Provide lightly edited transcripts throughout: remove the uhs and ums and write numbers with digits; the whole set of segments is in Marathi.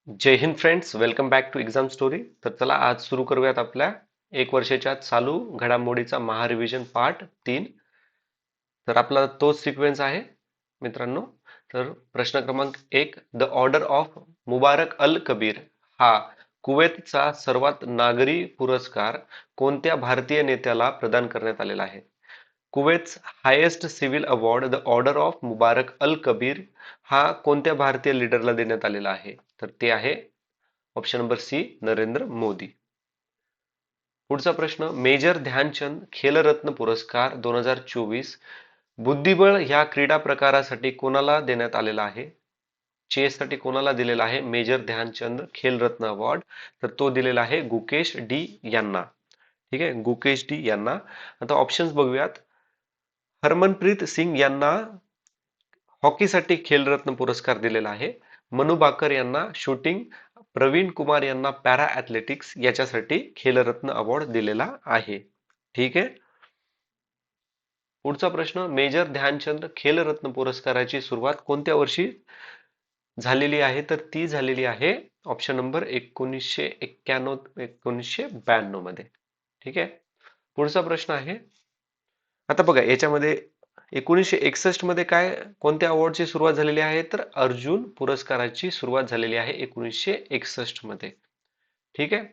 Jai Hind friends, welcome back to exam story. तर चला आज सुरू करूयात आपल्या एक वर्षाच्या चालू घडामोडीचा महारिव्हिजन पार्ट 3. तर आपला तोच सिक्वेन्स आहे मित्रांनो. तर प्रश्न क्रमांक 1, the order of Mubarak al Kabeer हा कुवेतचा सर्वात नागरी पुरस्कार कोणत्या भारतीय नेत्याला प्रदान करण्यात आलेला आहे? Kuwait's highest civil award the order of Mubarak al Kabeer हा कोणत्या भारतीय लीडरला देण्यात आलेला आहे? तर ते आहे option number C, Narendra Modi. पुढचा प्रश्न, मेजर ध्यानचंद खेलरत्न पुरस्कार 2024 बुद्धिबळ ह्या क्रीडा प्रकारासाठी कोणाला देण्यात आलेला आहे? चेस साठी कोणाला दिलेला आहे मेजर ध्यानचंद खेलरत्न अवॉर्ड? तर तो दिलेला आहे गुकेश डी यांना. ठीक आहे, गुकेश डी यांना. आता ऑप्शन्स बघूयात. हरमनप्रीत सिंग यांना हॉकीसाठी खेलरत्न पुरस्कार दिलेला आहे. मनू बाकर यांना शूटिंग, प्रवीण कुमार यांना पॅरा ॲथलेटिक्स याच्यासाठी खेलरत्न अवॉर्ड दिलेला आहे. ठीक आहे. पुढचा प्रश्न, मेजर ध्यानचंद खेलरत्न पुरस्काराची सुरुवात कोणत्या वर्षी झालेली आहे? तर ती झालेली आहे ऑप्शन नंबर 1991 1992 मध्ये. ठीक आहे. पुढचा प्रश्न आहे, आता बघा याच्यामध्ये 1961 मध्ये काय कोणत्या अवॉर्डची सुरुवात झालेली आहे? तर अर्जुन पुरस्काराची सुरुवात झालेली आहे 1961 मध्ये. ठीक आहे.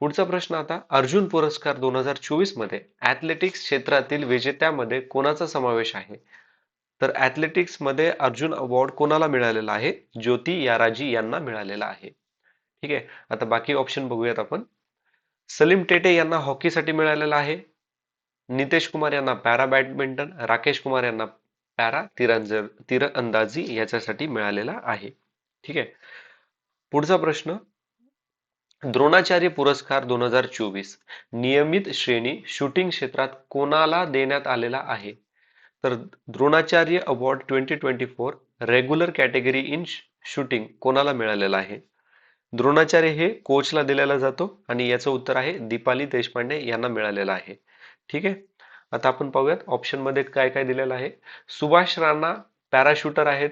पुढचा प्रश्न, आता अर्जुन पुरस्कार 2024 मध्ये ऍथलेटिक्स क्षेत्रातील विजेत्यामध्ये कोणाचा समावेश आहे? तर ऍथलेटिक्स मध्ये अर्जुन अवॉर्ड कोणाला मिळालेला आहे? ज्योती याराजी यांना मिळालेला आहे. ठीक आहे. आता बाकी ऑप्शन बघूयात आपण. सलीम टेटे यांना हॉकीसाठी मिळालेला आहे. नितेश कुमार यांना पॅरा बॅडमिंटन, राकेश कुमार यांना पॅरा तिरंदाजी याच्यासाठी मिळालेला आहे. ठीक आहे. पुढचा प्रश्न, द्रोणाचार्य पुरस्कार 2024 नियमित श्रेणी शूटिंग क्षेत्रात कोणाला देण्यात आलेला आहे? तर Dronacharya award 2024 regular category in shooting कोणाला मिळालेला आहे? द्रोणाचार्य हे कोचला दिलेला जातो आणि याचं उत्तर आहे दीपाली देशपांडे यांना मिळालेला आहे. ठीक आहे. आता आपण पाहूयात ऑप्शन मध्ये काय काय दिलेलं आहे. सुभाष राणा पॅराशूटर आहेत.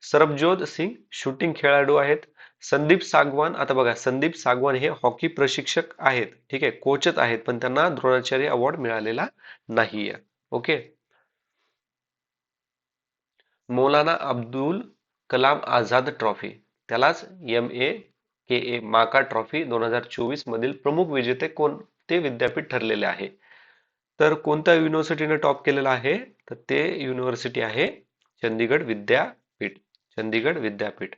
सरबजोत सिंग शूटिंग खेळाडू आहेत. संदीप सागवान, आता बघा संदीप सागवान हे हॉकी प्रशिक्षक आहेत. ठीक आहे, कोचच आहेत, पण त्यांना द्रोणाचार्य अवॉर्ड मिळालेला नाहीये. ओके. मौलाना अब्दुल कलाम आझाद ट्रॉफी, त्यालाच MAKA माका ट्रॉफी 2024 मधील प्रमुख विजेते कोणते विद्यापीठ ठरलेले आहे? तर कोणत्या युनिव्हर्सिटीने टॉप केलेला आहे? तर ते युनिव्हर्सिटी आहे चंदीगड विद्यापीठ. चंदीगड विद्यापीठ.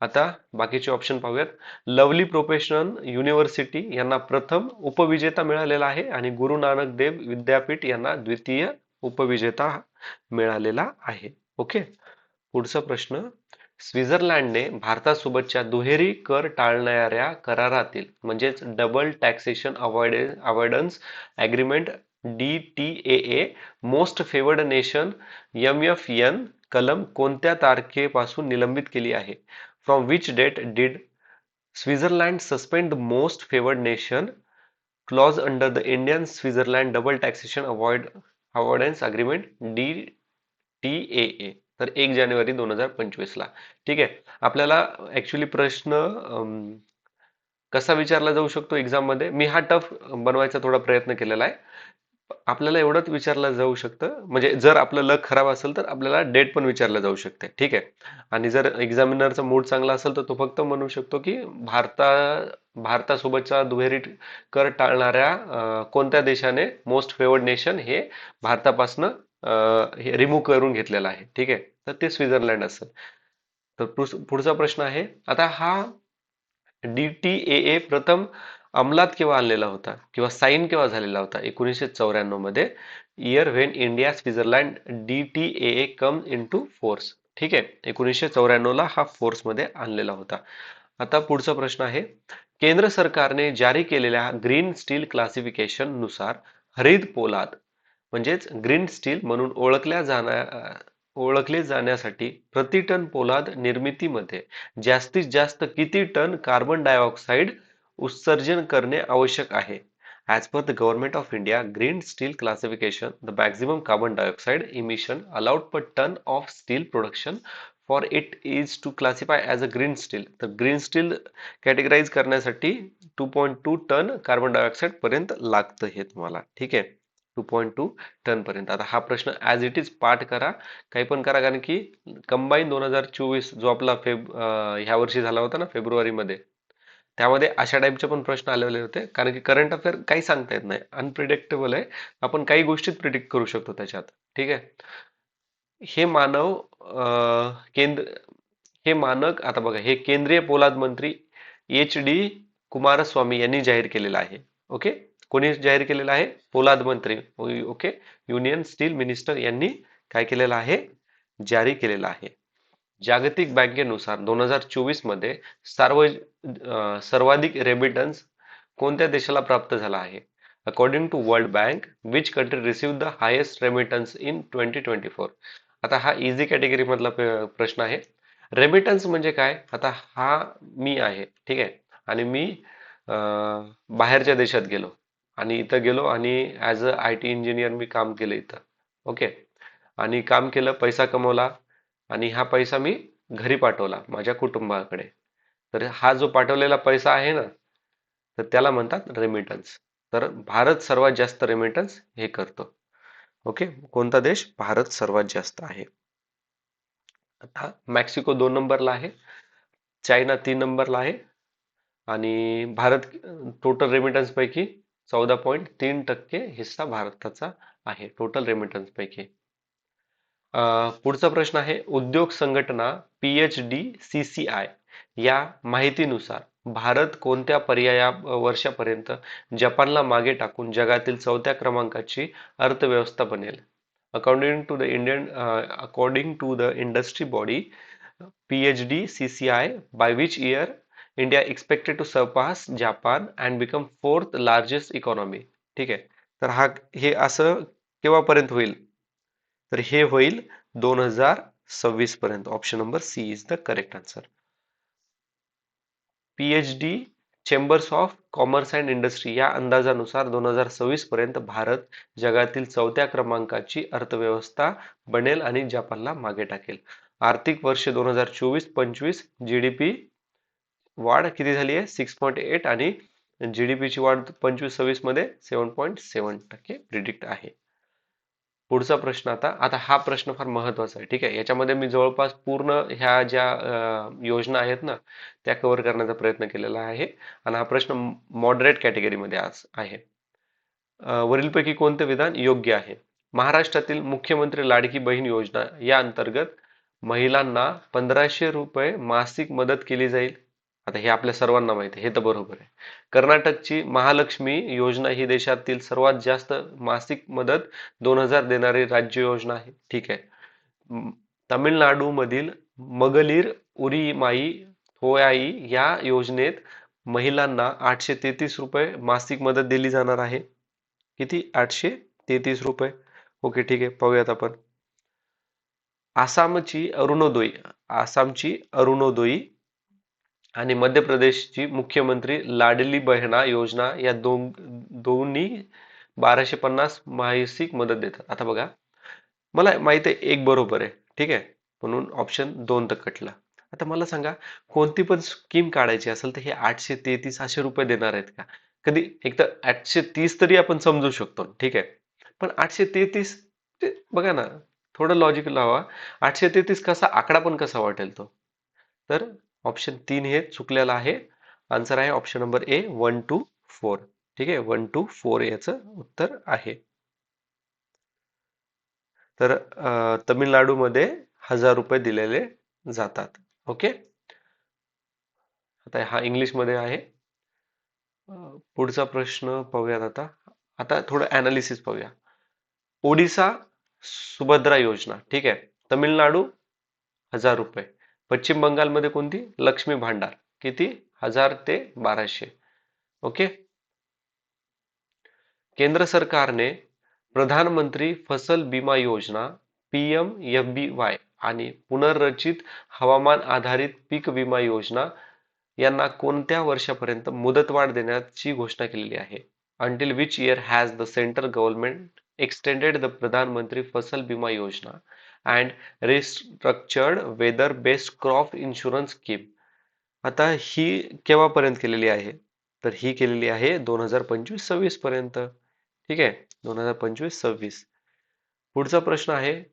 आता बाकीचे ऑप्शन पाहूयात. लवली प्रोफेशनल युनिव्हर्सिटी यांना प्रथम उपविजेता मिळालेला आहे आणि गुरु नानक देव विद्यापीठ यांना द्वितीय उपविजेता मिळालेला आहे. ओके. पुढचा प्रश्न, स्वित्झर्लंडने भारतासोबतच्या दुहेरी कर टाळणाऱ्या करारातील म्हणजेच double taxation avoidance agreement DTAA most favoured nation MFN कलम कोणत्या तारखेपासून निलंबित केली आहे? From which date did Switzerland suspend the most favoured nation clause under the Indian Switzerland double taxation avoidance agreement DTAA? तर 1 जानेवारी 2025 ला. ठीक आहे. आपल्याला ऍक्च्युली प्रश्न कसा विचारला जाऊ शकतो एक्झाम मध्ये, मी हा टफ बनवायचा थोडा प्रयत्न केलेला आहे. आपल्याला एवढंच विचारलं जाऊ शकतं, म्हणजे जर आपलं लक खराब असेल तर आपल्याला डेट पण विचारलं जाऊ शकते. ठीक आहे. आणि जर एक्झामिनरचा मूड चांगला असेल तर तो फक्त म्हणू शकतो की भारतासोबतचा दुहेरी कर टाळणाऱ्या कोणत्या देशाने मोस्ट फेवर्ड नेशन हे भारतापासनं हे रिमूव्ह करून घेतलेलं आहे. ठीक आहे, तर ते स्वित्झर्लंड असेल. तर पुढचा प्रश्न आहे, आता हा DTAA प्रथम अंमलात केव्हा आणलेला होता किंवा साईन केव्हा झालेला होता? 1994 मध्ये. Year when India Switzerland DTAA come into force. ठीक आहे, 1994 ला हा फोर्स मध्ये आणलेला होता. आता पुढचा प्रश्न आहे, केंद्र सरकारने जारी केलेल्या ग्रीन स्टील क्लासिफिकेशन नुसार हरित पोलाद म्हणजेच ग्रीन स्टील म्हणून ओळखले जाण्यासाठी प्रति टन पोलाद निर्मितीमध्ये जास्तीत जास्त किती टन कार्बन डायऑक्साइड उत्सर्जन करणे आवश्यक आहे? As per the Government of India Green Steel Classification, the maximum carbon dioxide emission allowed per ton of steel production for it is to classify as a green steel. तर ग्रीन स्टील कॅटेगराईज करण्यासाठी 2.2 टन कार्बन डायऑक्साईड पर्यंत लागतं हे तुम्हाला. ठीक आहे, 2.2 टन पर्यंत. आता हा प्रश्न ॲज इट इज पाठ करा, काही पण करा, कारण की कंबाईन 2024 जो आपला ह्या वर्षी झाला होता ना फेब्रुवारीमध्ये, त्यामध्ये अशा टाईपचे पण प्रश्न आलेले होते. कारण की करंट अफेअर काही सांगता येत नाही, अनप्रिडिक्टेबल आहे. आपण काही गोष्टीत प्रिडिक्ट करू शकतो त्याच्यात. ठीक आहे. हे मानव केंद्र हे मानक, आता बघा, हे केंद्रीय पोलाद मंत्री HD कुमारस्वामी यांनी जाहीर केलेलं आहे. ओके, कोणी जाहीर केलेलं आहे? पोलाद मंत्री. ओके, युनियन स्टील मिनिस्टर यांनी काय केलेलं आहे? जारी केलेलं आहे. जागतिक बँकेनुसार 2024 मध्ये सर्वाधिक रेमिटन्स कोणत्या देशाला प्राप्त झाला आहे? According to World Bank, which country receive the highest remittance in 2024? आता हा इझी कॅटेगरी मधला प्रश्न आहे. रेमिटन्स म्हणजे काय? आता हा मी आहे, ठीक आहे, आणि मी बाहेरच्या देशात गेलो, आणि इथं गेलो आणि ॲज अ IT इंजिनियर मी काम केलं इथं. ओके, आणि काम केलं, पैसा कमवला, आणि हा पैसा मी घरी पाठवला माझ्या कुटुंबाकडे. तर हा जो पाठवलेला पैसा आहे ना, तर त्याला म्हणतात रेमिटन्स. तर भारत सर्वात जास्त रेमिटन्स हे करतो. ओके, कोणता देश? भारत सर्वात जास्त आहे. आता मेक्सिको 2 नंबरला आहे, चायना 3 नंबरला आहे, आणि भारत टोटल रेमिटन्स पैकी 14.3% हिस्सा भारताचा आहे टोटल रेमिटन्स पैकी. पुढचा प्रश्न आहे, उद्योग संघटना PHDCCI या माहितीनुसार भारत कोणत्या वर्षापर्यंत जपानला मागे टाकून जगातील 4थ्या क्रमांकाची अर्थव्यवस्था बनेल? According to the industry body PHDCCI, by which year India expected to surpass Japan and become fourth largest economy? ठीक आहे, तर हे असं केव्हापर्यंत होईल? तर हे होईल 2026 पर्यंत. Option number C is the correct answer. PHD chambers of commerce and industry या अंदाजानुसार 2026 पर्यंत भारत जगातील 4थ्या क्रमांकाची अर्थव्यवस्था बनेल आणि जपानला मागे टाकेल. आर्थिक वर्ष 2024-25 GDP वाढ किती झाली आहे? 6.8, आणि GDP ची वाढ 25-26 मध्ये 7.7% प्रिडिक्ट आहे. पुढचा प्रश्न, आता हा प्रश्न फार महत्वाचा आहे. ठीक आहे, याच्यामध्ये मी जवळपास पूर्ण ह्या ज्या योजना आहेत ना, त्या कव्हर करण्याचा प्रयत्न केलेला आहे, आणि हा प्रश्न मॉडरेट कॅटेगरीमध्ये आज आहे. वरीलपैकी कोणते विधान योग्य आहे? महाराष्ट्रातील मुख्यमंत्री लाडकी बहीण योजना या अंतर्गत महिलांना 1500 रुपये मासिक मदत केली जाईल. आता हे आपल्या सर्वांना माहिती आहे, हे तर बरोबर आहे. कर्नाटकची महालक्ष्मी योजना ही देशातील सर्वात जास्त मासिक मदत 2000 देणारी राज्य योजना आहे. ठीक आहे. तामिळनाडूमधील मगलीर उरिमाई थोयाई या योजनेत महिलांना 833 रुपये मासिक मदत दिली जाणार आहे. किती? 833 रुपये. ओके, ठीक आहे, पाहूयात आपण. आसामची अरुणोदयी आणि मध्य प्रदेशची मुख्यमंत्री लाडली बहिणा योजना या दोन्ही 1250 मासिक मदत देतात. आता बघा, मला माहिती आहे एक बरोबर आहे, ठीक आहे, म्हणून ऑप्शन 2 तर कटला. आता मला सांगा, कोणती पण स्कीम काढायची असेल तर हे 833 असे रुपये देणार आहेत का? कधी एक तर 830 तरी आपण समजू शकतो, ठीक आहे, पण 833 बघा ना, थोडं लॉजिक लावा. 833 कसा आकडा पण कसा वाटेल तो? तर ऑप्शन 3 हे चुकलेलं आहे. आन्सर आहे ऑप्शन नंबर ए, 1 to 4. ठीक आहे, 1 to 4 याचं उत्तर आहे. तर तमिळनाडूमध्ये 1000 रुपये दिलेले जातात. ओके, आता हा इंग्लिश मध्ये आहे. पुढचा प्रश्न पाहूयात. आता थोडं अनालिसिस पाहूया. ओडिसा सुभद्रा योजना, ठीक आहे, तमिळनाडू 1000 रुपये, पश्चिम बंगालमध्ये कोणती? लक्ष्मी भांडार, किती? 1000 ते 1200. ओके, केंद्र सरकारने प्रधानमंत्री फसल बीमा योजना PMFBY आणि पुनर्रचित हवामान आधारित पीक विमा योजना यांना कोणत्या वर्षापर्यंत मुदतवाढ देण्याची घोषणा केलेली आहे? Until which year has the central government extended the Pradhan Mantri Fasal Bima Yojana and restructured weather based crop insurance scheme. आता ही केव्हापर्यंत केलेली आहे? तर ही केलेली आहे 2025-26 पर्यंत. ठीक आहे, 2025-26. पुढचा प्रश्न आहे,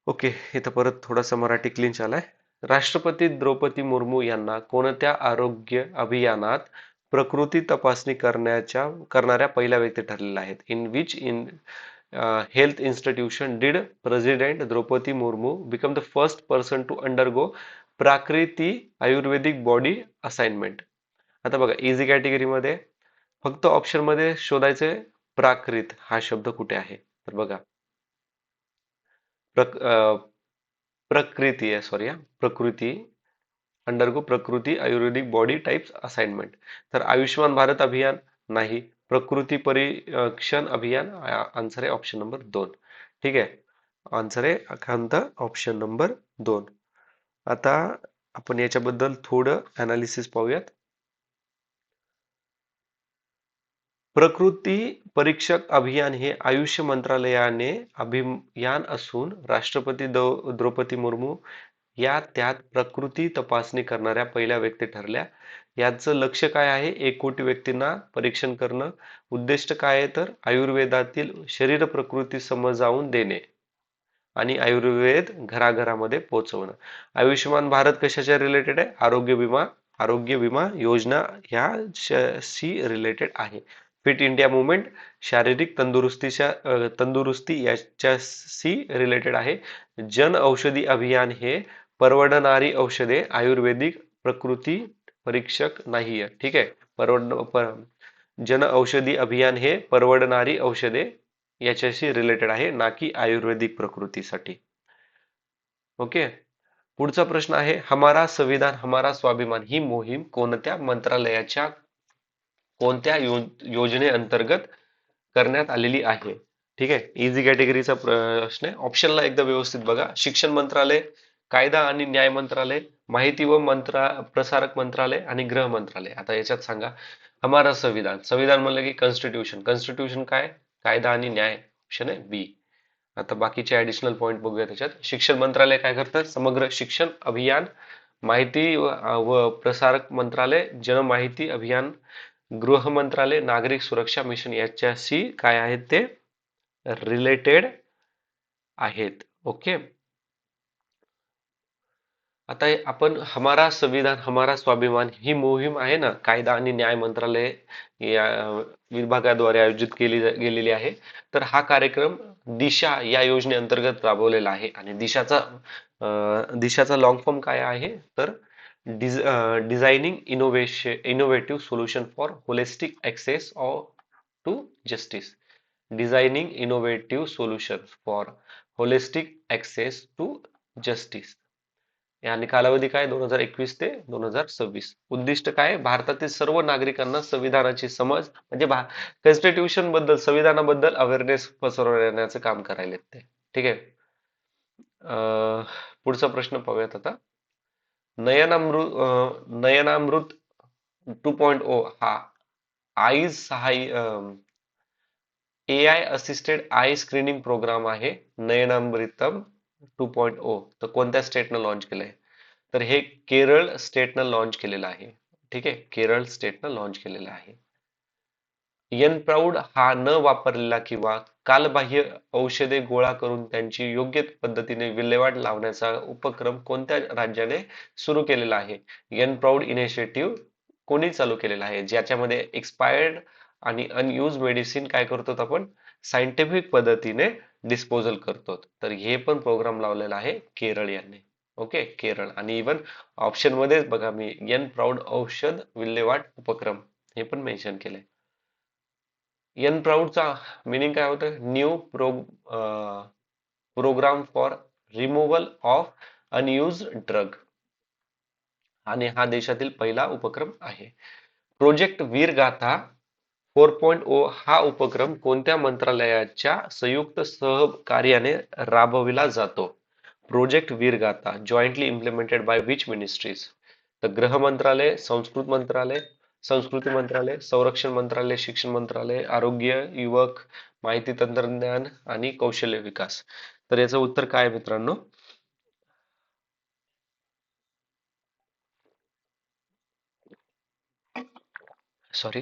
ओके, इथं परत थोडासा मराठी क्लीन आलाय. राष्ट्रपती द्रौपदी मुर्मू यांना कोणत्या आरोग्य अभियानात प्रकृती तपासणी करणाऱ्या पहिल्या व्यक्ती ठरलेल्या आहेत? In which in health institution did president Droupadi Murmu become the first person to undergo Prakriti Ayurvedic body assignment? आता बघा, इझी कॅटेगरीमध्ये फक्त ऑप्शन मध्ये शोधायचे प्राकृत हा शब्द कुठे आहे. तर बघा, प्रक, अ, प्रकृती आहे, सॉरी, प्रकृती, अंडरगो प्रकृती आयुर्वेदिक बॉडी टाइप्स असाइनमेंट. तर आयुष्यमान भारत अभियान नाही, प्रकृती परीक्षण अभियान आन्सर आहे ऑप्शन नंबर 2. ठीक आहे, आन्सर आहे अखांत ऑप्शन नंबर 2. आता आपण याच्याबद्दल थोडं अनालिसिस पाहूयात. प्रकृती परीक्षक अभियान हे आयुष मंत्रालयाने अभियान असून राष्ट्रपती द्रौपदी मुर्मू या त्यात प्रकृती तपासणी करणाऱ्या पहिल्या व्यक्ती ठरल्या. याचं लक्ष काय आहे? 1 कोटी व्यक्तींना परीक्षण करणं. उद्दिष्ट काय आहे? तर आयुर्वेदातील शरीर प्रकृती समजावून देणे आणि आयुर्वेद घराघरामध्ये पोहोचवणं. आयुष्यमान भारत कशाच्या रिलेटेड आहे? आरोग्य विमा योजना ह्याशी रिलेटेड आहे. फिट इंडिया मुवमेंट शारीरिक तंदुरुस्ती याच्याशी रिलेटेड आहे. जन औषधी अभियान हे परवडणारी औषधे आयुर्वेदिक प्रकृती परीक्षक नाहीये. ठीक आहे, जन औषधी अभियान हे परवडणारी औषधे याच्याशी रिलेटेड आहे, ना की आयुर्वेदिक प्रकृतीसाठी. ओके, पुढचा प्रश्न आहे, हमारा संविधान हमारा स्वाभिमान ही मोहीम कोणत्या मंत्रालयाच्या कोणत्या योजनेअंतर्गत करण्यात आलेली आहे? ठीक आहे, इझी कॅटेगरीचा प्रश्न आहे. ऑप्शनला एकदा व्यवस्थित बघा. शिक्षण मंत्रालय, कायदा आणि न्याय मंत्रालय, माहिती व प्रसारक मंत्रालय आणि गृह मंत्रालय. आता याच्यात सांगा, हमारा संविधान, संविधान म्हणलं की कॉन्स्टिट्यूशन, कॉन्स्टिट्यूशन काय? कायदा आणि न्याय, ऑप्शन आहे बी. आता बाकीचे ऍडिशनल पॉईंट बघूया त्याच्यात. शिक्षण मंत्रालय काय करतं? समग्र शिक्षण अभियान. माहिती व प्रसारक मंत्रालय जनमाहिती अभियान. गृह मंत्रालय नागरिक सुरक्षा मिशन याच्याशी काय आहेत ते रिलेटेड आहेत. ओके, आता आपण हमारा संविधान हमारा स्वाभिमान ही मोहीम आहे ना, कायदा आणि न्याय मंत्रालय या विभागाद्वारे आयोजित केली गेलेली आहे. तर हा कार्यक्रम दिशा या योजनेअंतर्गत राबवलेला आहे आणि दिशाचा लॉंग फॉर्म काय आहे? तर designing innovative solution for holistic access to justice. Designing innovative solution for holistic access to justice. आणि कालावधी काय? 2021 ते 2026. उद्दिष्ट काय? भारतातील सर्व नागरिकांना संविधानाची समज म्हणजे कॉन्स्टिट्यूशन बद्दल, संविधानाबद्दल अवेअरनेस पसरवण्याचं काम करायला ते. ठीक आहे, पुढचा प्रश्न पाहूयात आता. नयनामृत 2.0 हा आईज सहाय्य AI assisted eye screening programme आहे. नयनामृतम 2.0 तर कोणत्या स्टेटनं लॉन्च केलंय? तर हे केरळ स्टेटनं लॉन्च केलेलं आहे. ठीक आहे, केरळ स्टेटनं लॉन्च केलेलं आहे. प्राऊड हा न वापरलेला किंवा कालबाह्य औषधे गोळा करून त्यांची योग्य पद्धतीने विल्हेवाट लावण्याचा उपक्रम कोणत्या राज्याने सुरू केलेला आहे? प्राऊड इनिशिएटिव्ह कोणी चालू केलेला आहे? ज्याच्यामध्ये एक्सपायर्ड आणि अनयूज मेडिसिन काय करतो आपण? सायंटिफिक पद्धतीने डिस्पोजल करतो. तर हे पण प्रोग्राम लावलेला आहे केरळ यांनी. ओके, केरळ. आणि इवन ऑप्शन मध्येच बघा, मी प्राऊड औषध विल्हेवाट उपक्रम हे पण मेन्शन केलंय. प्राऊडचा मिनिंग काय होतं? New programme for removal of unused drug. आणि हा देशातील पहिला उपक्रम आहे. प्रोजेक्ट वीरगाथा 4.0 हा उपक्रम कोणत्या मंत्रालयाच्या संयुक्त सहकार्याने राबविला जातो? Project Veergatha jointly implemented by which ministries? तर गृह मंत्रालय, संस्कृती मंत्रालय, संरक्षण मंत्रालय, शिक्षण मंत्रालय, आरोग्य, युवक, माहिती तंत्रज्ञान आणि कौशल्य विकास. तर याचं उत्तर काय आहे मित्रांनो? सॉरी.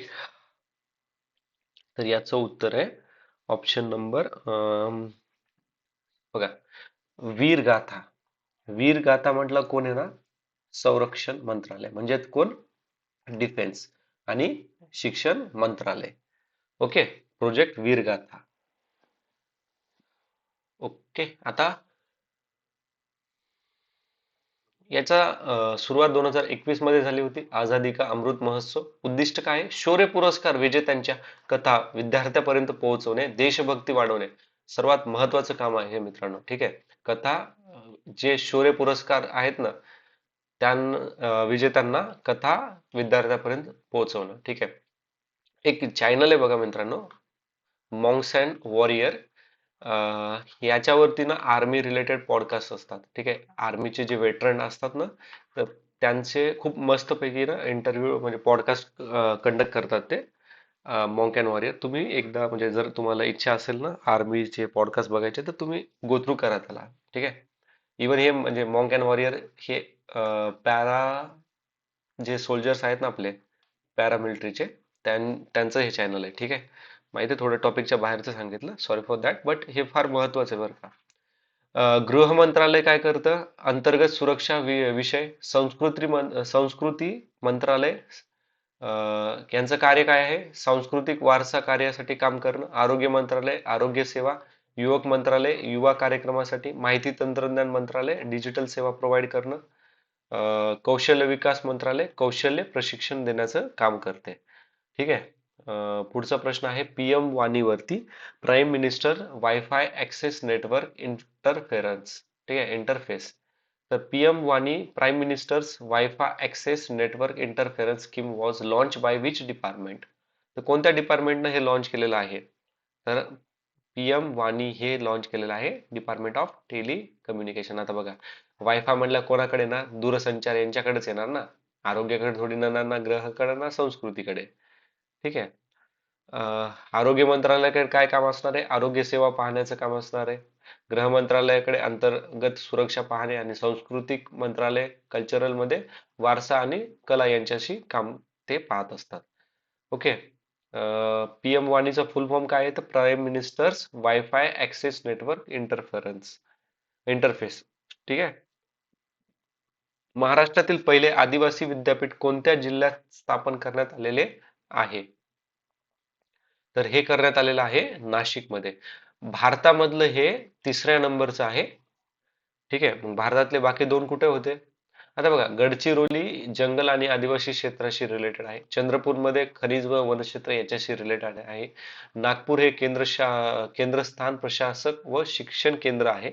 तर याचं उत्तर आहे ऑप्शन नंबर बघा, वीरगाथा. वीरगाथा म्हटलं कोण आहे ना? संरक्षण मंत्रालय म्हणजे कोण? डिफेन्स आणि शिक्षण मंत्रालय. ओके. प्रोजेक्ट वीरगाथा. ओके. आता याचा सुरुवात 2021 मध्ये झाली होती. आझादी का अमृत महोत्सव. उद्दिष्ट काय आहे? शौर्य पुरस्कार विजेत्यांच्या कथा विद्यार्थ्यापर्यंत पोहोचवणे, देशभक्ती वाढवणे. सर्वात महत्वाचं काम आहे हे मित्रांनो. ठीक आहे. कथा जे शौर्य पुरस्कार आहेत ना, विजेत्यांना कथा विद्यार्थ्यापर्यंत पोहोचवणं. ठीक आहे. एक चॅनल आहे बघा मित्रांनो, मॉन्क्स अँड वॉरियर. याच्यावरती ना आर्मी रिलेटेड पॉडकास्ट असतात. ठीक आहे. आर्मीचे जे वेटरन असतात ना, तर त्यांचे खूप मस्तपैकी ना इंटरव्ह्यू म्हणजे पॉडकास्ट कंडक्ट करतात ते, मॉन्क अँड वॉरियर. तुम्ही एकदा म्हणजे जर तुम्हाला इच्छा असेल ना आर्मीचे पॉडकास्ट बघायचे, तर तुम्ही गो थ्रू करा त्याला. ठीक आहे. इवन हे म्हणजे मॉन्क अँड वॉरियर हे पॅरा जे सोल्जर्स आहेत ना आपले पॅरामिलिटरीचे, त्यांचं हे चॅनल आहे. ठीक आहे. माहिती आहे थोडं टॉपिकच्या बाहेरचं सांगितलं, सॉरी फॉर दॅट, बट हे फार महत्वाचं आहे बरं का. गृह मंत्रालय काय करतं? अंतर्गत सुरक्षा विषय. संस्कृती मंत्रालय यांचं कार्य काय आहे? सांस्कृतिक वारसा कार्यासाठी काम करणं. आरोग्य मंत्रालय आरोग्य सेवा. युवक मंत्रालय युवा कार्यक्रमासाठी. माहिती तंत्रज्ञान मंत्रालय डिजिटल सेवा प्रोव्हाइड करणं. कौशल्य विकास मंत्रालय कौशल्य प्रशिक्षण देण्याचं काम करते. ठीक आहे. पुढचा प्रश्न आहे पीएम वाणीवरती prime minister WiFi access network interference. ठीक आहे, इंटरफेस. तर पीएम वाणी prime minister's wifi access network interference scheme was launch by which department. तर कोणत्या डिपार्टमेंटनं हे लॉन्च केलेलं आहे? तर पीएम वाणी हे लॉन्च केलेलं आहे डिपार्टमेंट ऑफ टेली कम्युनिकेशन. आता बघा, वायफाय म्हणल्या कोणाकडे ना? दूरसंचार यांच्याकडेच येणार ना. आरोग्याकडे थोडी येणार ना, ग्रहाकडे ना, संस्कृतीकडे. ठीक आहे. आरोग्य मंत्रालयाकडे काय काम असणार आहे? आरोग्य सेवा पाहण्याचं काम असणार आहे. गृह मंत्रालयाकडे अंतर्गत सुरक्षा पाहणे आणि सांस्कृतिक मंत्रालय कल्चरल मध्ये वारसा आणि कला यांच्याशी काम ते पाहत असतात. ओके. पीएम वाणीचा फुल फॉर्म काय आहे? तर prime minister's wifi access network interface. ठीक आहे. महाराष्ट्रातील पहिले आदिवासी विद्यापीठ कोणत्या जिल्ह्यात स्थापन करण्यात आलेले आहे? तर हे करण्यात आलेलं आहे नाशिकमध्ये. भारतामधलं हे तिसऱ्या नंबरचं आहे. ठीक आहे. मग भारतातले बाकी दोन कुठे होते? आता बघा, गडचिरोली जंगल आणि आदिवासी क्षेत्राशी रिलेटेड आहे. चंद्रपूरमध्ये खनिज व वनक्षेत्र याच्याशी रिलेटेड आहे. नागपूर हे केंद्रस्थान प्रशासक व शिक्षण केंद्र आहे.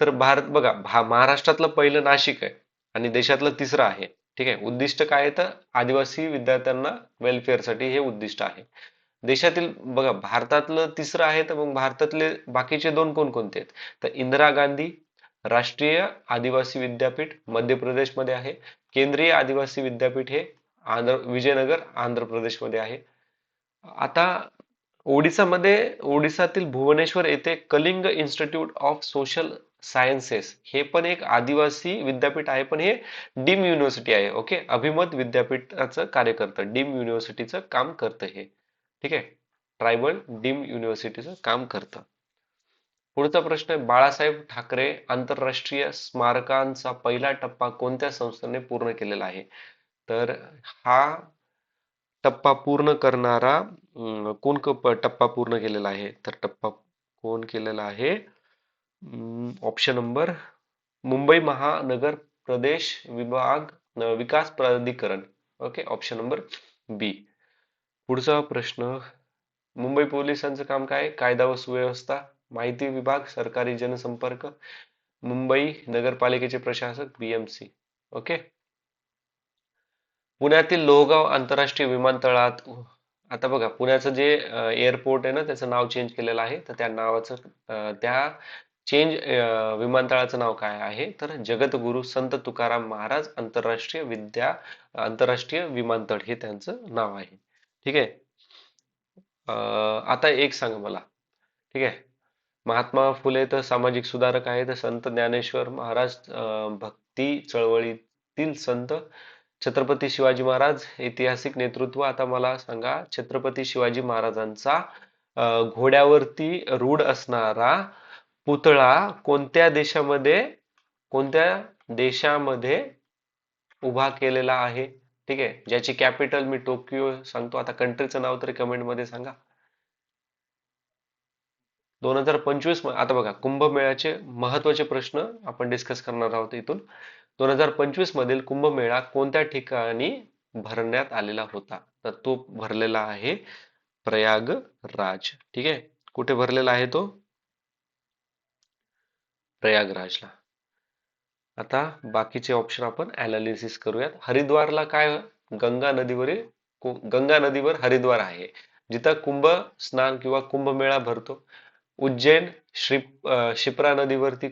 तर भारत बघा, महाराष्ट्रातलं पहिलं नाशिक आहे आणि देशातलं तिसरं आहे. ठीक आहे. उद्दिष्ट काय आहे? तर आदिवासी विद्यार्थ्यांना वेलफेअरसाठी हे उद्दिष्ट आहे. देशातील बघा, भारतातलं तिसरं आहे, तर मग भारतातले बाकीचे दोन कोणकोणते आहेत? तर इंदिरा गांधी राष्ट्रीय आदिवासी विद्यापीठ मध्य प्रदेशमध्ये आहे. केंद्रीय आदिवासी विद्यापीठ हे विजयनगर आंध्र प्रदेशमध्ये आहे. आता ओडिसातील भुवनेश्वर येथे Kalinga institute of social sciences हे पण एक आदिवासी विद्यापीठ आहे, पण हे डीम युनिव्हर्सिटी आहे. ओके. अभिमत विद्यापीठाचं कार्य करतं, डीम युनिव्हर्सिटीचं काम करतं हे. ठीक आहे. ट्रायबल डीम युनिव्हर्सिटीचं काम करतं. पुढचा प्रश्न आहे बाळासाहेब ठाकरे आंतरराष्ट्रीय स्मारकांचा पहिला टप्पा कोणत्या संस्थेने पूर्ण केलेला आहे? तर हा टप्पा पूर्ण करणारा टप्पा पूर्ण केलेला आहे? तर टप्पा कोण केलेला आहे? ऑप्शन नंबर मुंबई महानगर प्रदेश विकास प्राधिकरण. ओके. ऑप्शन नंबर बी. पुढचा प्रश्न, मुंबई पोलिसांचं काम काय आहे? कायदा व सुव्यवस्था, माहिती विभाग, सरकारी जनसंपर्क, मुंबई नगरपालिकेचे प्रशासक, बीएमसी. ओके. पुण्यातील लोहगाव आंतरराष्ट्रीय विमानतळात आता बघा, पुण्याचं जे एअरपोर्ट आहे ना, त्याचं नाव चेंज केलेलं आहे. तर त्या विमानतळाचं नाव काय आहे? तर जगद्गुरू संत तुकाराम महाराज आंतरराष्ट्रीय विमानतळ हे त्यांचं नाव आहे. ठीक आहे. आता एक सांगा मला. ठीक आहे. महात्मा फुले तर सामाजिक सुधारक आहेत. संत ज्ञानेश्वर महाराज भक्ती चळवळीतील संत. छत्रपती शिवाजी महाराज ऐतिहासिक नेतृत्व. आता मला सांगा, छत्रपती शिवाजी महाराजांचा घोड्यावरती रूढ असणारा पुतळा कोणत्या देशामध्ये उभा केलेला आहे? ठीक आहे, ज्याची कॅपिटल मी टोकियो सांगतो. आता कंट्रीचं नाव तरी कमेंट मध्ये सांगा. 2025 आता बघा, कुंभमेळ्याचे महत्वाचे प्रश्न आपण डिस्कस करणार आहोत इथून. 2025 मधील कुंभमेळा कोणत्या ठिकाणी भरण्यात आलेला होता? तर तो भरलेला आहे प्रयागराज. ठीक आहे, कुठे भरलेला आहे तो? प्रयागराजला. आता बाकीचे ऑप्शन आपण अनालिसिस करूयात. हरिद्वारला काय? गंगा नदीवरील गंगा नदीवर हरिद्वार आहे, जिथं कुंभ स्नान किंवा कुंभमेळा भरतो. उज्जैन शिप्रा नदीवरती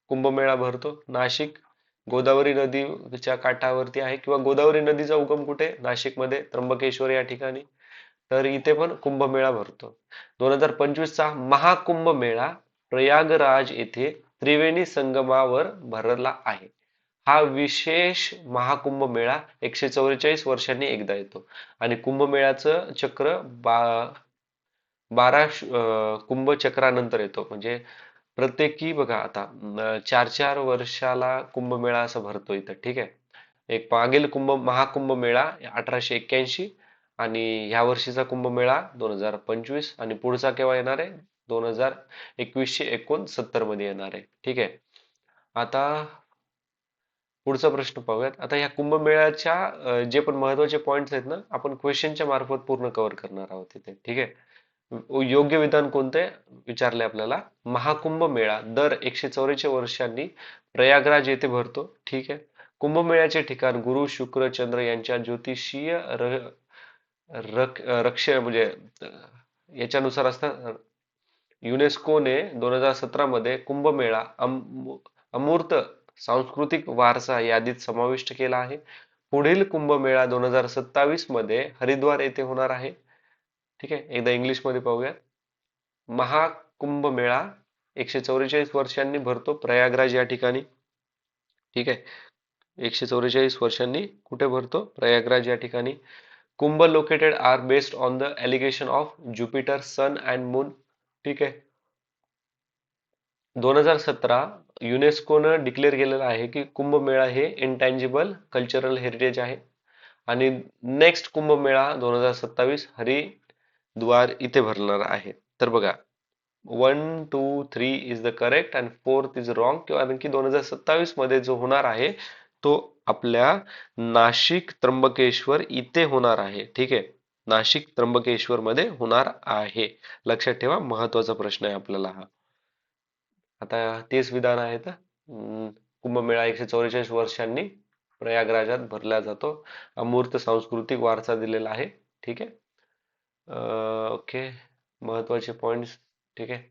कुंभमेळा भरतो. नाशिक गोदावरी नदीच्या काठावरती आहे, किंवा गोदावरी नदीचा उगम कुठे? नाशिकमध्ये त्र्यंबकेश्वर या ठिकाणी. तर इथे पण कुंभमेळा भरतो. 2025 चा महाकुंभ मेळा प्रयागराज येथे त्रिवेणी संगमावर भरला आहे. हा विशेष महाकुंभ मेळा 144 वर्षांनी एकदा येतो, आणि कुंभमेळ्याचं चक्र 12 कुंभ चक्रानंतर येतो. म्हणजे प्रत्येकी बघा आता 4-4 वर्षाला कुंभमेळा असं भरतो इथं. ठीक आहे, एक मागील महाकुंभ मेळा 1881, आणि ह्या वर्षीचा कुंभमेळा 2025, आणि पुढचा केव्हा येणार आहे? 2169 मध्ये येणार आहे. ठीक आहे, आता पुढचा प्रश्न पाहूयात. आता ह्या कुंभमेळ्याच्या जे पण महत्वाचे पॉइंट्स आहेत ना, आपण क्वेश्चनच्या मार्फत पूर्ण कव्हर करणार आहोत इथे. ठीक आहे, योग्य विधान कोणते विचारले आपल्याला? महाकुंभ मेळा दर 144 वर्षांनी प्रयागराज येथे भरतो. ठीक आहे, कुंभमेळ्याचे ठिकाण गुरु शुक्र चंद्र यांच्या ज्योतिषीय रक्ष म्हणजे याच्यानुसार असतं. युनेस्कोने 2017 मध्ये कुंभमेळा अमूर्त सांस्कृतिक वारसा यादीत समाविष्ट केला आहे. पुढील कुंभमेळा 2027 मध्ये हरिद्वार येथे होणार आहे. ठीक आहे, एकदा इंग्लिश मध्ये पाहूया. महाकुंभ मेळा 144 वर्षांनी भरतो प्रयागराज या ठिकाणी. ठीक आहे, 144 वर्षांनी कुठे भरतो? प्रयागराज या ठिकाणी. Kumbh located are based on the alignment of Jupiter sun and moon. ठीक आहे, 2017 युनेस्कोनं डिक्लेअर केलेलं आहे की कुंभमेळा हे इंटँजिबल कल्चरल हेरिटेज आहे. आणि नेक्स्ट कुंभमेळा 2027 हरिद्वार इथे भरणार आहे. तर बघा, 1, 2, 3 is the correct and 4th is wrong. कारण की 2027 मध्ये जो होणार आहे तो आपल्या नाशिक त्र्यंबकेश्वर इथे होणार आहे. ठीक आहे, नाशिक त्र्यंबकेश्वर मध्ये होणार आहे. लक्षात ठेवा, महत्वाचा प्रश्न आहे आपल्याला हा. आता तेच विधान आहेत. कुंभमेळा 144 वर्षांनी प्रयागराजात भरला जातो. अमूर्त सांस्कृतिक वारसा दिलेला आहे. ठीक आहे, ओके, महत्वाचे पॉइंट्स. ठीक आहे,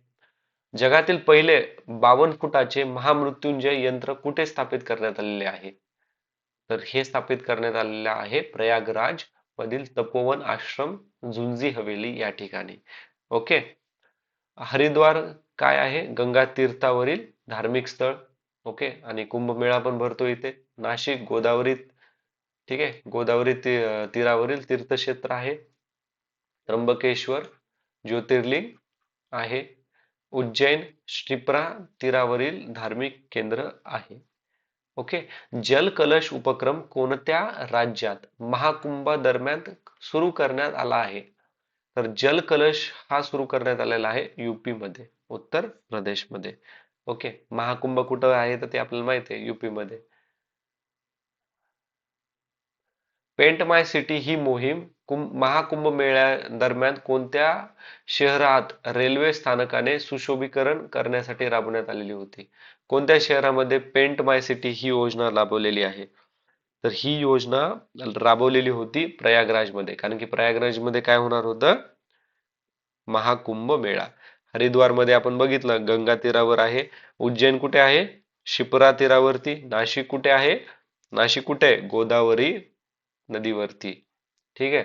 जगातील पहिले 52 फुटाचे महामृत्युंजय यंत्र कुठे स्थापित करण्यात आलेले आहे? तर हे स्थापित करण्यात आलेले आहे प्रयागराज मधील तपोवन आश्रम झुंजी हवेली या ठिकाणी. ओके, हरिद्वार काय आहे? गंगा तीर्थावरील धार्मिक स्थळ. ओके, आणि कुंभमेळा पण भरतो इथे. नाशिक गोदावरी, ठीक आहे, गोदावरी तीरावरील तीर्थक्षेत्र आहे. त्र्यंबकेश्वर ज्योतिर्लिंग आहे. उज्जैन क्षिप्रा तीरावरील धार्मिक केंद्र आहे. ओके, जलकलश उपक्रम कोणत्या राज्यात महाकुंभा दरम्यान सुरू करण्यात आला आहे? तर जलकलश हा सुरू करण्यात आलेला आहे युपी मध्ये, उत्तर प्रदेशमध्ये. ओके, महाकुंभ कुठं आहे तर ते आपल्याला माहिती आहे, युपी मध्ये. पेंट माय सिटी ही मोहीम महाकुंभ मेळ्या दरम्यान कोणत्या शहरात रेल्वे स्थानकाने सुशोभीकरण करण्यासाठी राबवण्यात आलेली होती? कोणत्या शहरामध्ये पेंट माय सिटी ही योजना राबवलेली आहे? तर ही योजना राबवलेली होती प्रयागराजमध्ये, कारण की प्रयागराजमध्ये काय होणार होतं? महाकुंभ मेळा. हरिद्वार मध्ये आपण बघितलं गंगा तीरावर आहे. उज्जैन कुठे आहे? शिप्रा तीरावरती. नाशिक कुठे आहे? नाशिक कुठे? गोदावरी नदीवरती. ठीक आहे,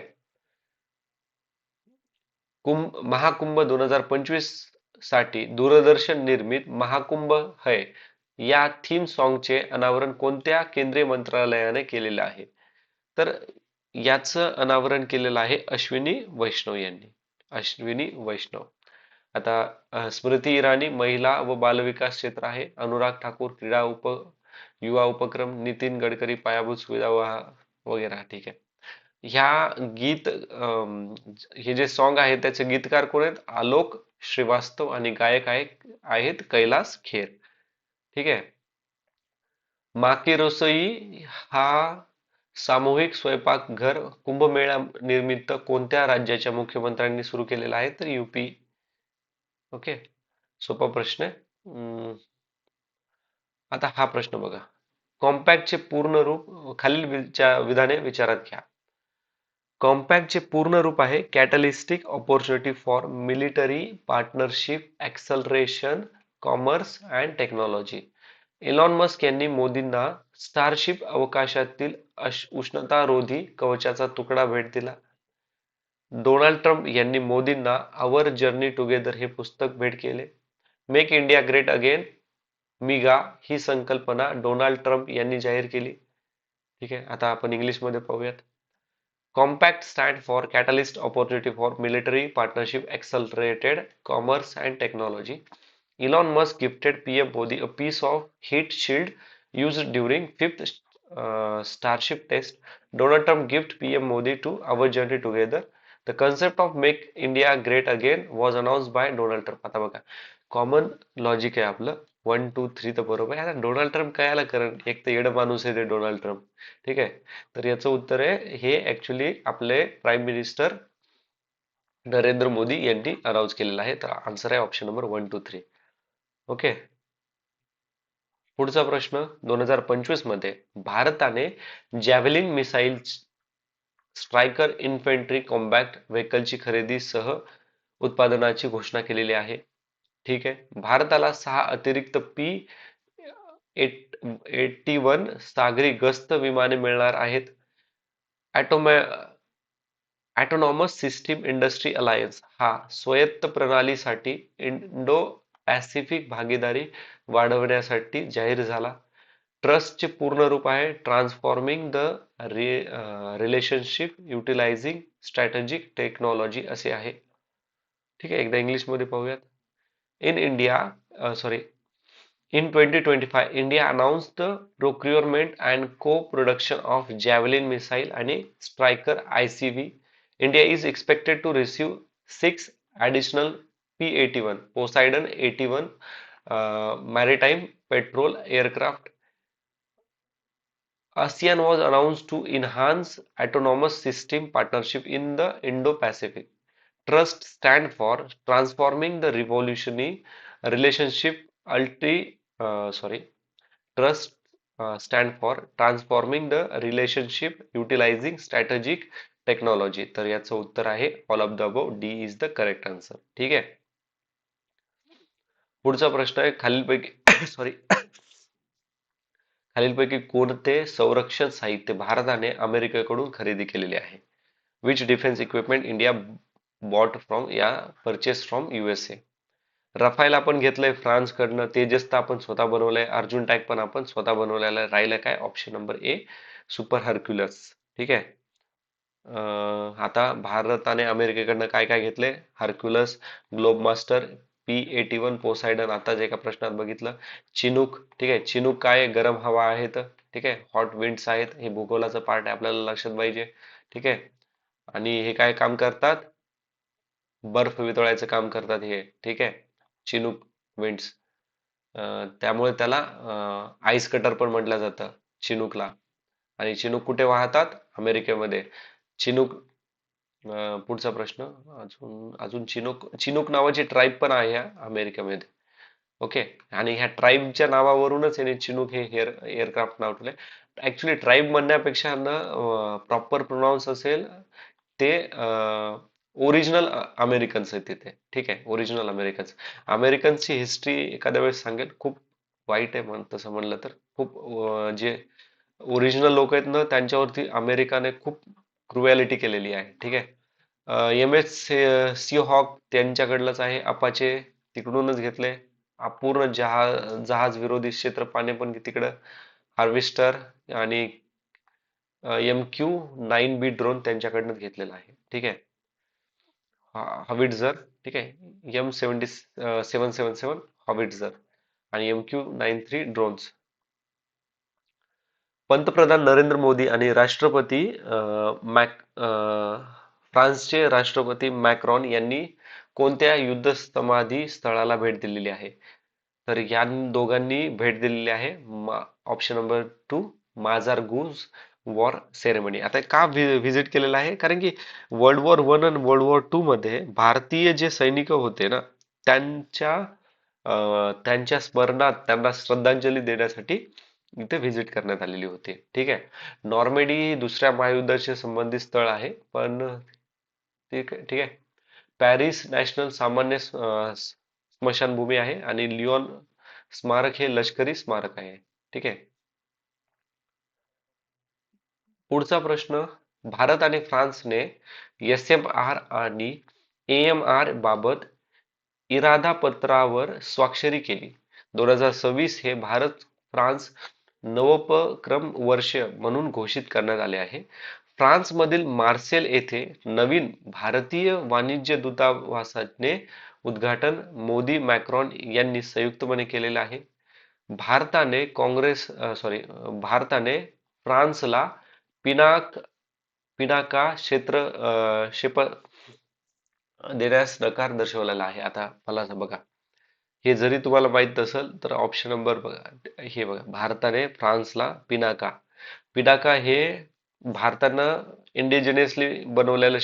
महाकुंभ 2025 साठी दूरदर्शन निर्मित महाकुंभ है या थीम सॉन्गचे अनावरण कोणत्या केंद्रीय मंत्रालयाने केलेले आहे? तर याचं अनावरण केलेलं आहे अश्विनी वैष्णव यांनी. अश्विनी वैष्णव. आता स्मृती इराणी महिला व बालविकास क्षेत्र आहे. अनुराग ठाकूर क्रीडा युवा उपक्रम. नितीन गडकरी पायाभूत सुविधा वगैरे. ठीक आहे. ह्या हे जे सॉन्ग आहे त्याचे गीतकार कोण आहेत? आलोक श्रीवास्तव आणि गायक आहेत कैलास खेर. ठीक आहे. माँ की रसोई हा सामूहिक स्वयंपाकघर कुंभमेळा निमित्त कोणत्या राज्याच्या मुख्यमंत्र्यांनी सुरू केलेला आहे? तर यूपी. ओके, सोपा प्रश्न आहे. आता हा प्रश्न बघा. कॉम्पॅक्टचे पूर्ण रूप खालील विधाने विचारात घ्या. कॉम्पॅक्टचे पूर्ण रूप आहे catalytic opportunity for military partnership acceleration commerce and technology. Elon Musk यांनी मोदींना स्टारशिप अवकाशातील उष्णतारोधी कवचाचा तुकडा भेट दिला. डोनाल्ड ट्रम्प यांनी मोदींना आवर जर्नी टुगेदर हे पुस्तक भेट केले. मेक इंडिया ग्रेट अगेन मिगा ही संकल्पना डोनाल्ड ट्रम्प यांनी जाहीर केली. ठीक आहे. आता आपण इंग्लिशमध्ये पाहूयात. Compact stand for catalyst opportunity for military partnership accelerated commerce and technology. Elon Musk gifted PM Modi a piece of heat shield used during fifth Starship test. Donald Trump gift PM Modi to our journey together. The concept of Make India Great Again was announced by Donald Trump. आता बघा, कॉमन लॉजिक आहे आपलं. 1, 2, 3 तर बरोबर आहे. आता डोनाल्ड ट्रम्प कायला करण? एक तर येडं माणूस आहे ते डोनाल्ड ट्रम्प. ठीक आहे. तर याचं उत्तर आहे हे ऍक्च्युली आपले प्राईम मिनिस्टर नरेंद्र मोदी यांनी अनाऊन्स केलेलं आहे. तर आन्सर आहे ऑप्शन नंबर 1, 2, 3. ओके. पुढचा प्रश्न. 2025 मध्ये भारताने जॅव्हेलिन मिसाईल स्ट्रायकर इन्फंट्री कॉम्बॅट व्हेकलची खरेदी सह उत्पादनाची घोषणा केलेली आहे. ठीक आहे. भारताला 6 अतिरिक्त P-81 सागरी गस्त विमाने मिळणार आहेत. ऑटोनॉमस सिस्टीम इंडस्ट्री अलायन्स हा स्वायत्त प्रणालीसाठी इंडो पॅसिफिक भागीदारी वाढवण्यासाठी जाहीर झाला. ट्रस्टचे पूर्ण रूप आहे transforming the relationship utilising strategic technology असे आहे. ठीक आहे. एकदा इंग्लिशमध्ये पाहूयात. In India sorry In 2025, India announced the procurement and co-production of Javelin missile and Stryker ICV. India is expected to receive 6 additional P-81 Poseidon 81 maritime patrol aircraft. ASEAN was announced to enhance autonomous system partnership in the Indo-Pacific. Trust stand for transforming the revolutionary relationship Trust stand for transforming the relationship utilizing strategic technology. तर याचं उत्तर आहे all of the above. D is the correct answer. ठीक आहे. पुढचा प्रश्न आहे खालीलपैकी सॉरी खालीलपैकी कोणते संरक्षण साहित्य भारताने अमेरिकेकडून खरेदी केलेले आहे? Which defence equipment India bought from purchase from USA. Rafale आपण घेतलंय फ्रान्स कडनं. तेजस तर आपण स्वतः बनवलंय. अर्जुन टॅग पण आपण स्वतः बनवलेला राहिलं काय? Option number A super Hercules. ठीक आहे. आता भारताने अमेरिकेकडनं काय काय घेतले? हर्क्युलस, ग्लोब मास्टर, P-81 पोसायडन आता जे एका प्रश्नात बघितलं. चिनूक. ठीक आहे. चिनूक काय? गरम हवा आहेत. ठीक आहे. हॉट विंड्स आहेत. हे भूगोलाचं पार्ट आहे, आपल्याला लक्षात पाहिजे. ठीक आहे. आणि हे काय काम करतात? बर्फ वितळायचं काम करतात हे. ठीक आहे. Chinook winds. त्यामुळे त्याला आईस कटर पण म्हटलं जातं चिनूकला. आणि चिनूक कुठे वाहतात? अमेरिकेमध्ये. चिनूक पुढचा प्रश्न. अजून चिनूक नावाची ट्राईब पण आहे अमेरिकेमध्ये. ओके. आणि ह्या ट्राईबच्या नावावरूनच याने चिनूक हे एअरक्राफ्ट नाव ठेवलंय. ऍक्च्युली ट्राईब म्हणण्यापेक्षा ना प्रॉपर प्रोनाऊन्स असेल ते ओरिजिनल अमेरिकन्स आहेत तिथे. ठीक आहे. Original Americans. अमेरिकन्सची हिस्ट्री एखाद्या वेळेस सांगेल. खूप वाईट आहे तसं म्हणलं तर. खूप जे ओरिजिनल लोक आहेत ना त्यांच्यावरती अमेरिकाने खूप क्रुएलिटी केलेली आहे. ठीक आहे. एम एस सी हॉक त्यांच्याकडलंच आहे. अपाचे तिकडूनच घेतले. पूर्ण जहाज विरोधी क्षेत्र पाणी पण तिकडं. हार्वेस्टर आणि एम क्यू 9B ड्रोन त्यांच्याकडनं घेतलेला आहे. ठीक आहे. हविट्झर. ठीक आहे. M777 हविट्झर आणि MQ-93 ड्रोन्स. पंतप्रधान नरेंद्र मोदी आणि फ्रान्सचे राष्ट्रपती मॅक्रॉन यांनी कोणत्या युद्धसमाधी स्थळाला भेट दिलेली आहे? तर या दोघांनी भेट दिलेली आहे. ऑप्शन नंबर 2 माझार गुज वॉर सेरेमनी. आता का व्हिजिट केलेला आहे? कारण की वर्ल्ड वॉर 1 आणि वर्ल्ड वॉर 2 मध्ये भारतीय जे सैनिक होते ना, त्यांच्या त्यांच्या स्मरणात त्यांना श्रद्धांजली देण्यासाठी इथे व्हिजिट करण्यात आलेली होती. ठीक आहे. नॉर्मेडी ही दुसऱ्या महायुद्धाशी संबंधित स्थळ आहे, पण ठीक आहे. ठीक आहे. पॅरिस नॅशनल सामान्य स्मशानभूमी आहे आणि लिओन स्मारक हे लष्करी स्मारक आहे. ठीक आहे. पुढचा प्रश्न. भारत आणि फ्रान्सने SMR आणि AMR बाबत इरादापत्रावर स्वाक्षरी केली. 2026 हे भारत फ्रान्स नवोपक्रम वर्ष म्हणून घोषित करण्यात आले आहे. फ्रान्समधील मार्सेल येथे नवीन भारतीय वाणिज्य दूतावासाचे उद्घाटन मोदी मॅक्रॉन यांनी संयुक्तपणे केलेले आहे. भारताने फ्रान्सला पिनाक पिनाका क्षेपणास्त्र देण्यास नकार दर्शवलेला आहे. आता मला बघा, हे जरी तुम्हाला माहित नसेल तर ऑप्शन नंबर बघा, हे बघा, भारताने फ्रान्सला पिनाका हे भारतानं इंडिजिनियसली बनवलेलं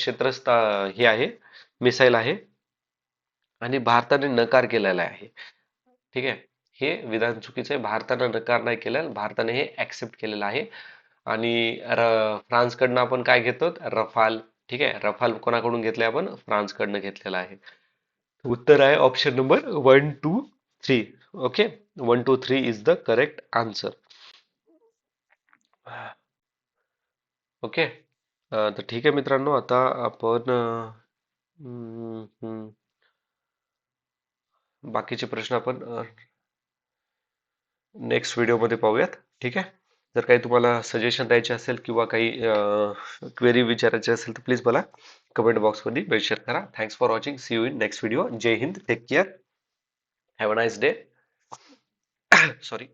हे आहे, मिसाईल आहे आणि भारताने नकार केलेला आहे. ठीक आहे. हे विधान चुकीचं आहे. भारतानं नकार नाही केला, भारताने हे ऍक्सेप्ट केलेलं आहे. आणि फ्रान्सकडनं आपण काय घेतो? रफाल. ठीक आहे. रफाल कोणाकडून घेतले? आपण फ्रान्सकडनं घेतलेला आहे. उत्तर आहे option number 1, 2, 3. Okay. 1, 2, 3 is the correct answer. Okay. तर ठीक आहे मित्रांनो, आता आपण हम्म, हम्म, बाकीचे प्रश्न आपण नेक्स्ट व्हिडिओमध्ये पाहूयात. ठीक आहे. जर काही तुम्हाला सजेशन द्यायचे असेल किंवा काही क्वेरी विचारायची असेल तर प्लीज मला कमेंट बॉक्समध्ये मेन्शन करा. Thanks for watching. See you in next video. Jai Hind. Take care. Have a nice day. Sorry.